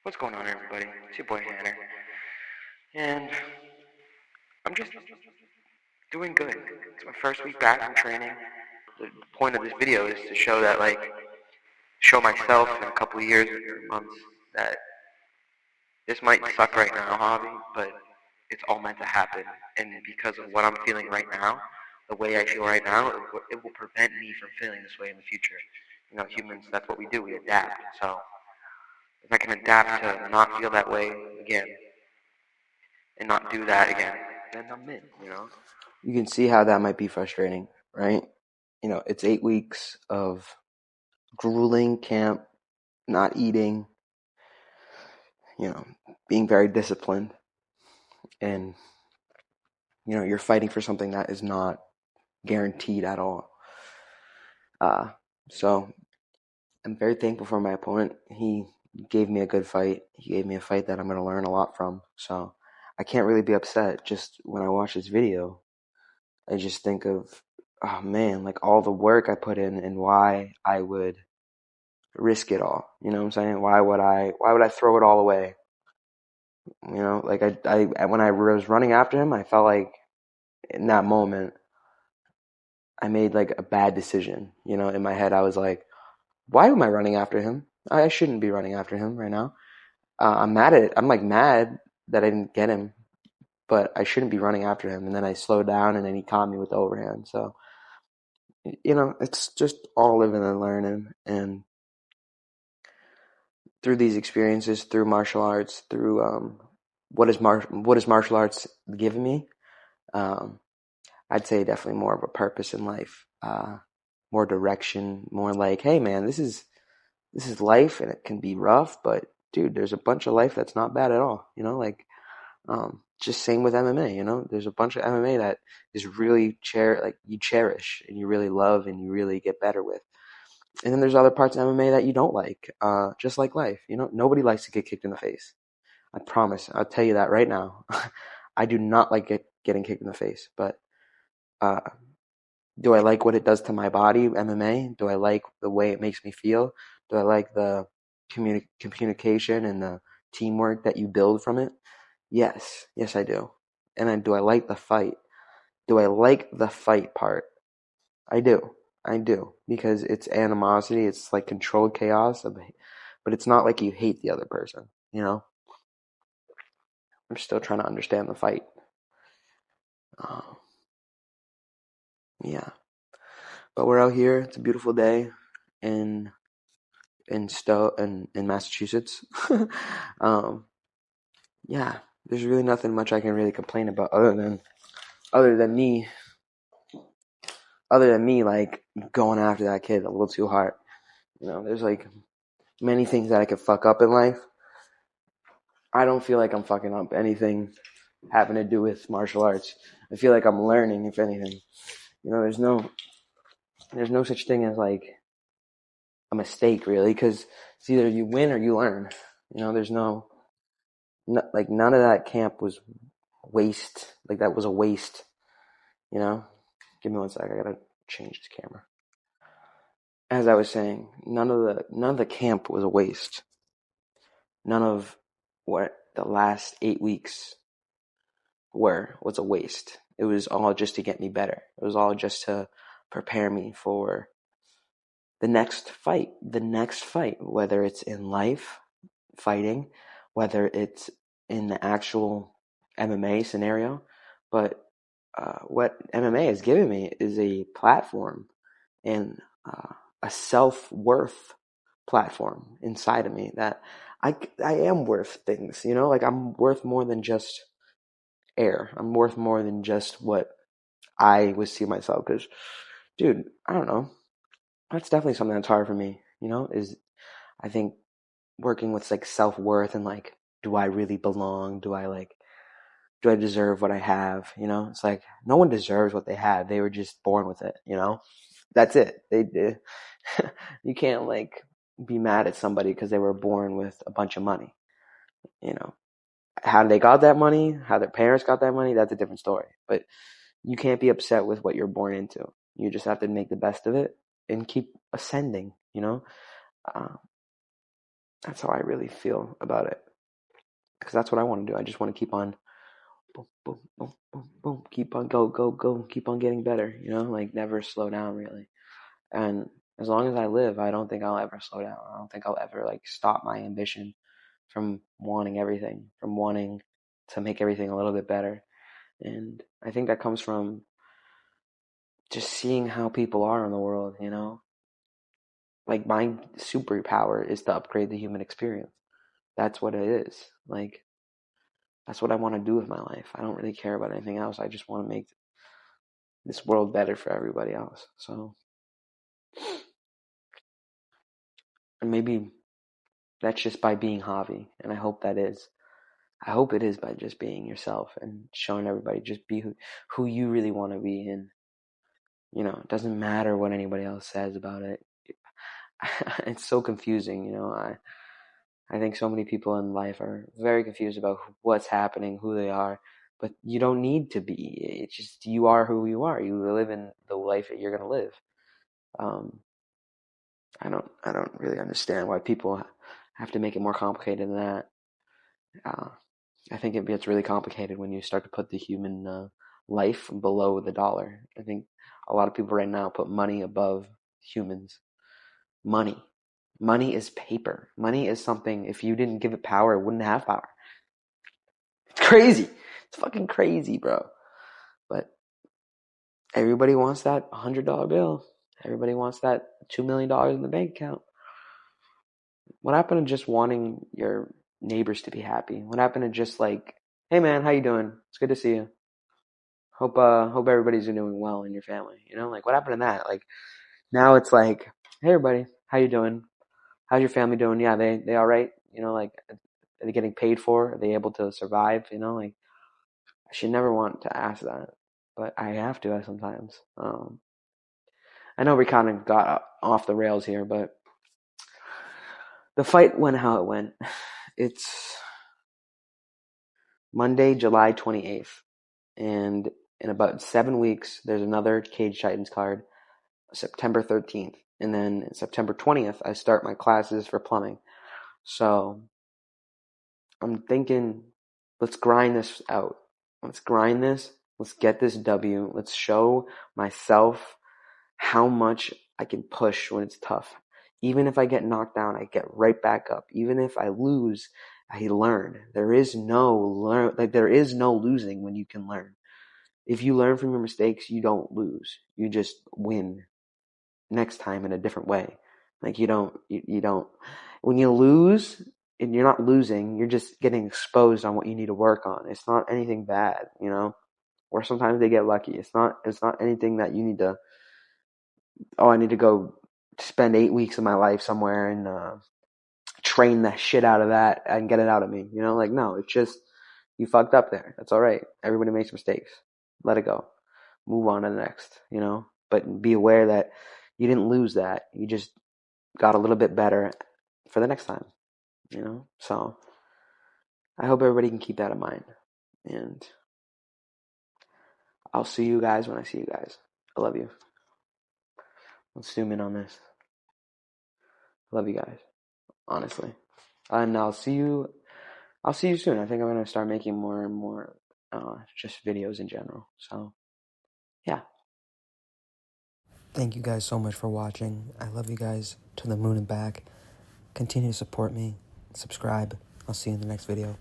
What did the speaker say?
What's going on, everybody? It's your boy Hanner, and I'm just doing good. It's my first week back from training. The point of this video is to show that, show myself in a couple of years or months that this might suck right now, hobby, but it's all meant to happen. And because of what I'm feeling right now, the way I feel right now, it will prevent me from feeling this way in the future. You know, humans, that's what we do. We adapt. So if I can adapt to not feel that way again, and not do that again, then I'm in, you know? You can see how that might be frustrating, right? It's 8 weeks of grueling camp, not eating, you know, being very disciplined, and you're fighting for something that is not guaranteed at all. So I'm very thankful for my opponent. He gave me a good fight. He gave me a fight that I'm going to learn a lot from. So I can't really be upset. Just when I watch this video, I just think of, oh man, like all the work I put in and why I would risk it all. You know what I'm saying? Why would I throw it all away? Like when I was running after him, I felt like in that moment I made like a bad decision. In my head I was like, why am I running after him? I shouldn't be running after him right now. I'm mad at it. I'm like mad that I didn't get him, but I shouldn't be running after him. And then I slowed down and then he caught me with the overhand. So, it's just all living and learning. And through these experiences, through martial arts, through what is martial arts given me, um, I'd say definitely more of a purpose in life, more direction, more like, hey man, this is life and it can be rough, but dude, there's a bunch of life that's not bad at all. Just same with MMA. There's a bunch of MMA that is really you cherish and you really love and you really get better with. And then there's other parts of MMA that you don't like, just like life. Nobody likes to get kicked in the face. I promise. I'll tell you that right now. I do not like getting kicked in the face. But uh, do I like what it does to my body, MMA? Do I like the way it makes me feel? Do I like the communication and the teamwork that you build from it? Yes. Yes, I do. And then do I like the fight? Do I like the fight part? I do. I do. Because it's animosity, it's like controlled chaos, but it's not like you hate the other person. I'm still trying to understand the fight. Uh, yeah. But we're out here. It's a beautiful day in in Massachusetts. um, yeah, there's really nothing much I can really complain about other than me like going after that kid a little too hard. There's like many things that I could fuck up in life. I don't feel like I'm fucking up anything having to do with martial arts. I feel like I'm learning, if anything. There's no such thing as like a mistake really, because it's either you win or you learn. There's like none of that camp was waste. Like that was a waste. Give me one sec. I gotta change this camera. As I was saying, none of the camp was a waste. None of what the last 8 weeks was a waste. It was all just to get me better. It was all just to prepare me for the next fight. Whether it's in life, fighting, whether it's in the actual MMA scenario. But what MMA has given me is a platform and a self-worth platform inside of me that I am worth things. Like I'm worth more than just air. I'm worth more than just what I would see myself. Because, dude, I don't know. That's definitely something that's hard for me. Is I think working with like self worth and like, do I really belong? Do I deserve what I have? It's like no one deserves what they have. They were just born with it. That's it. You can't like be mad at somebody because they were born with a bunch of money. You know, how they got that money, how their parents got that money, that's a different story. But you can't be upset with what you're born into. You just have to make the best of it and keep ascending. Uh, That's how I really feel about it. Because that's what I want to do. I just want to keep on boom, boom, boom, boom, boom, keep on go, go, go, keep on getting better, like never slow down really. And as long as I live, I don't think I'll ever slow down. I don't think I'll ever like stop my ambition from wanting everything, from wanting to make everything a little bit better. And I think that comes from just seeing how people are in the world. Like my superpower is to upgrade the human experience. That's what it is. Like that's what I want to do with my life. I don't really care about anything else. I just want to make this world better for everybody else. So, and maybe that's just by being Javi, and I hope that is. I hope it is by just being yourself and showing everybody just be who you really want to be. And it doesn't matter what anybody else says about it. It's so confusing. I think so many people in life are very confused about what's happening, who they are, but you don't need to be. It's just you are who you are. You live in the life that you're gonna live. Um, I don't really understand why people have to make it more complicated than that. Uh, I think it gets really complicated when you start to put the human life below the dollar. I think a lot of people right now put money above humans. Money. Money is paper. Money is something, if you didn't give it power, it wouldn't have power. It's crazy. It's fucking crazy, bro. But everybody wants that $100 bill. Everybody wants that $2 million in the bank account. What happened to just wanting your neighbors to be happy? What happened to just like, hey man, how you doing? It's good to see you. Hope everybody's doing well in your family. Like what happened to that? Like now it's like, hey everybody, how you doing? How's your family doing? Yeah, they all right? Like are they getting paid for? Are they able to survive? Like I should never want to ask that, but I have to sometimes. I know we kind of got off the rails here, but the fight went how it went. It's Monday, July 28th, and in about 7 weeks, there's another Cage Titans card, September 13th, and then September 20th, I start my classes for plumbing. So I'm thinking, let's grind this out. Let's grind this. Let's get this W. Let's show myself how much I can push when it's tough. Even if I get knocked down, I get right back up. Even if I lose, I learn. There is no losing when you can learn. If you learn from your mistakes, you don't lose. You just win next time in a different way. Like you don't when you lose and you're not losing, you're just getting exposed on what you need to work on. It's not anything bad. Or sometimes they get lucky. It's not anything that you need to, oh, I need to go spend 8 weeks of my life somewhere and train the shit out of that and get it out of me. Like no, it's just you fucked up there. That's all right. Everybody makes mistakes. Let it go. Move on to the next. But be aware that you didn't lose that. You just got a little bit better for the next time. So I hope everybody can keep that in mind. And I'll see you guys when I see you guys. I love you. Let's zoom in on this. I love you guys, honestly. And I'll see you soon. I think I'm going to start making more and more just videos in general. So, yeah. Thank you guys so much for watching. I love you guys to the moon and back. Continue to support me. Subscribe. I'll see you in the next video.